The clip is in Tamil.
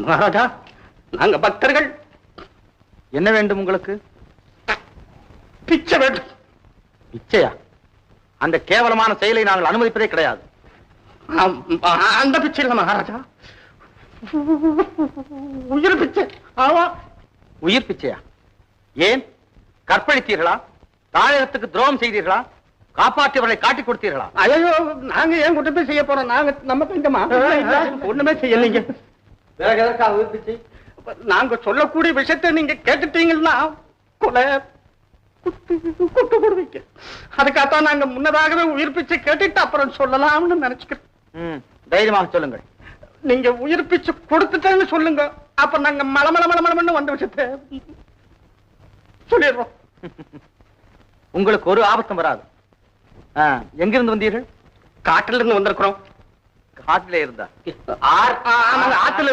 மகாராஜா, நாங்க பக்தர்கள். என்ன வேண்டும் உங்களுக்கு? பிச்சை வேண்டும். பிச்சையா? அந்த கேவலமான செயலை நாங்கள் அனுமதிப்பதே கிடையாது. அந்த பிச்சை இல்ல மகாராஜா, உயிர் பிச்சை. ஆமா. உயிர் பிச்சையா? ஏன்? கற்பழித்தீர்களா? தாயகத்துக்கு துரோகம் செய்தீர்களா? காப்பாற்றியவர்களை காட்டிக் கொடுத்தீர்களா? ஐயோ, நாங்க ஏன் குற்றத்தை செய்ய போறோம்? நாங்க நம்ம கொஞ்சமா ஒண்ணுமே செய்யலீங்க. வேற எதற்காக உயிர் பிச்சை? நாங்க சொல்லக்கூடிய விஷயத்தை நீங்க கேட்டுட்டீங்கன்னா கொலை குட்டு கொடுவீங்க. அதுக்காகத்தான் நாங்க முன்னதாகவே உயிர் பிச்சை கேட்டுட்டு அப்புறம் சொல்லலாம்னு நினைச்சுக்கிறோம். தைரியமாக சொல்லுங்கள். நீங்க உயிர் பிச்சை கொடுத்துட்டேன்னு சொல்லுங்க, அப்ப நாங்க மலமளமளமளமன்னு வந்த விஷயத்தை சொல்லிடுறோம். உங்களுக்கு ஒரு ஆபத்தும் வராது. எங்கிருந்து வந்தீர்கள்? காட்டில இருந்து வந்திருக்கிறோம். காட்டிலே இருந்தா? ஆத்துல